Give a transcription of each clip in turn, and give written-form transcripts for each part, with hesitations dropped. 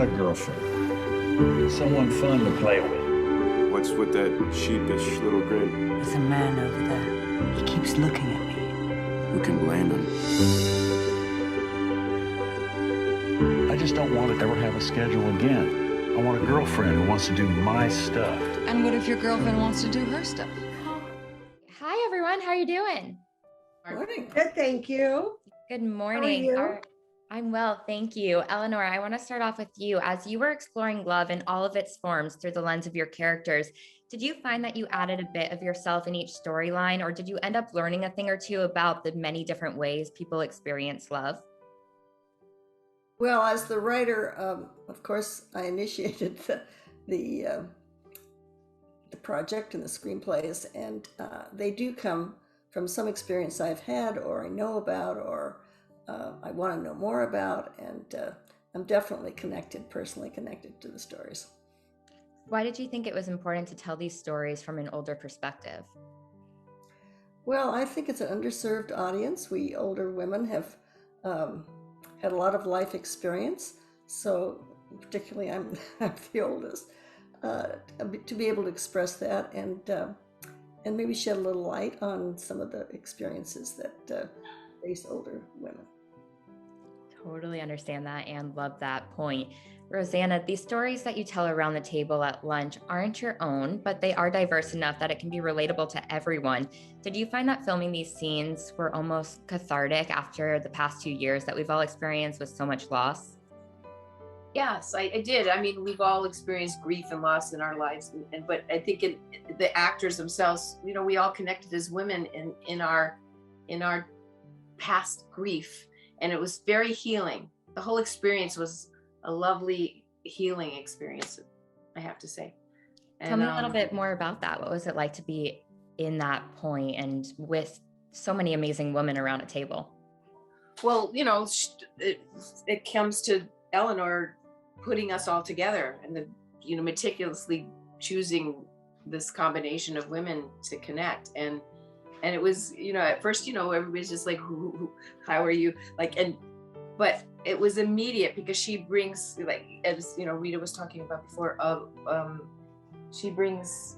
want a girlfriend. Someone fun to play with. What's with that sheepish little grin? There's a man over there. He keeps looking at me. Who can blame him? I just don't want to ever have a schedule again. I want a girlfriend who wants to do my stuff. And what if your girlfriend wants to do her stuff? Hi, everyone. How are you doing? Morning. Good, thank you. Good morning. How are you? I'm well, thank you. Eleanor, I want to start off with you. As you were exploring love in all of its forms through the lens of your characters, did you find that you added a bit of yourself in each storyline, or did you end up learning a thing or two about the many different ways people experience love? Well, as the writer, of course, I initiated the project and the screenplays, and they do come from some experience I've had, or I know about, or I want to know more about, and I'm definitely personally connected to the stories. Why did you think it was important to tell these stories from an older perspective? Well, I think it's an underserved audience. We older women have had a lot of life experience, so particularly I'm the oldest, to be able to express that and maybe shed a little light on some of the experiences that face older women. Totally understand that and love that point. Rosanna, these stories that you tell around the table at lunch aren't your own, but they are diverse enough that it can be relatable to everyone. Did you find that filming these scenes were almost cathartic after the past 2 years that we've all experienced with so much loss? Yes, I did. I mean, we've all experienced grief and loss in our lives, but I think the actors themselves, you know, we all connected as women in our past grief, and it was very healing. The whole experience was a lovely healing experience, I have to say. Tell me a little bit more about that. What was it like to be in that point and with so many amazing women around a table? Well, you know, it comes to Eleanor putting us all together and meticulously choosing this combination of women to connect. And it was, at first, everybody's just like, who, how are you? But it was immediate because she brings, as Rita was talking about before, she brings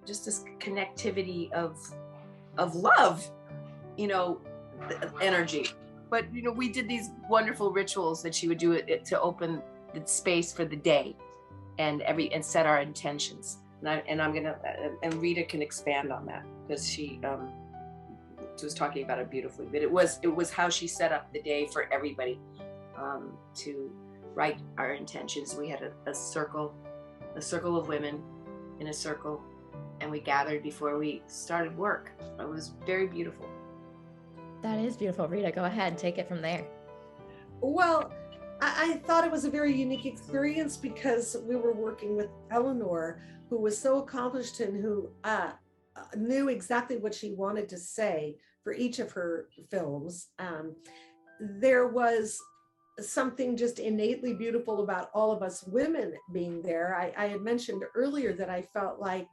just this connectivity of love, energy. But we did these wonderful rituals that she would do it to open the space for the day, and set our intentions. And Rita can expand on that because she was talking about it beautifully. But it was how she set up the day for everybody to write our intentions. We had a circle of women in a circle, and we gathered before we started work. It was very beautiful. That is beautiful. Rita, go ahead, take it from there. Well, I thought it was a very unique experience because we were working with Eleanor, who was so accomplished and who knew exactly what she wanted to say for each of her films. There was something just innately beautiful about all of us women being there. I had mentioned earlier that I felt like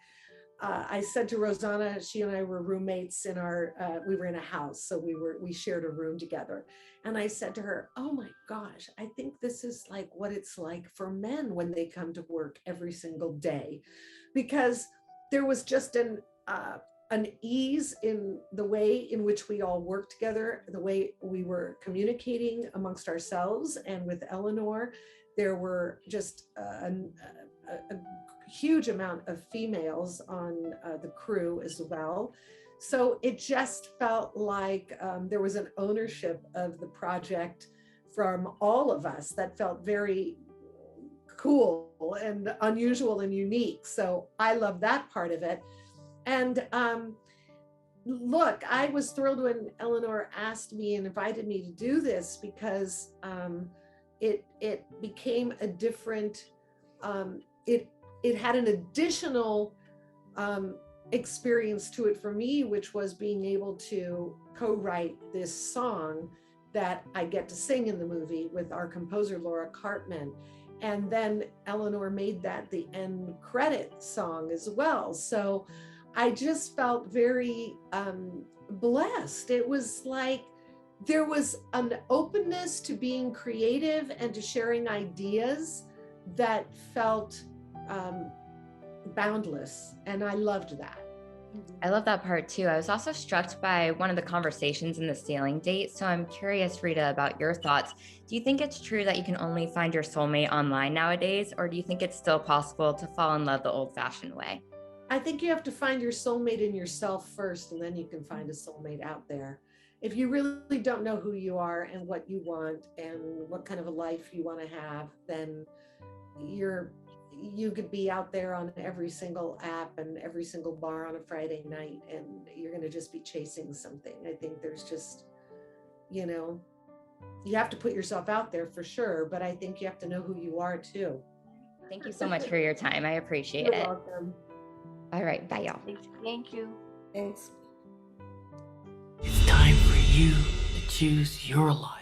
I said to Rosanna, she and I were roommates we were in a house, so we shared a room together. And I said to her, oh my gosh, I think this is like what it's like for men when they come to work every single day, because there was just an ease in the way in which we all worked together, the way we were communicating amongst ourselves. And with Eleanor, there were just a huge amount of females on the crew as well. So it just felt like there was an ownership of the project from all of us that felt very cool and unusual and unique. So I love that part of it. And look, I was thrilled when Eleanor asked me and invited me to do this because it became a different, it had an additional experience to it for me, which was being able to co-write this song that I get to sing in the movie with our composer, Laura Cartman. And then Eleanor made that the end credit song as well. So I just felt very blessed. It was like there was an openness to being creative and to sharing ideas that felt boundless. And I loved that. I love that part too. I was also struck by one of the conversations in the sailing date. So I'm curious, Rita, about your thoughts. Do you think it's true that you can only find your soulmate online nowadays? Or do you think it's still possible to fall in love the old-fashioned way? I think you have to find your soulmate in yourself first, and then you can find a soulmate out there. If you really don't know who you are and what you want and what kind of a life you want to have, then you could be out there on every single app and every single bar on a Friday night, and you're going to just be chasing something. I think there's just, you have to put yourself out there for sure, but I think you have to know who you are too. Thank you so much for your time. I appreciate You're it. welcome. All right. Bye, y'all. Thank you. Thanks. It's time for you to choose your life.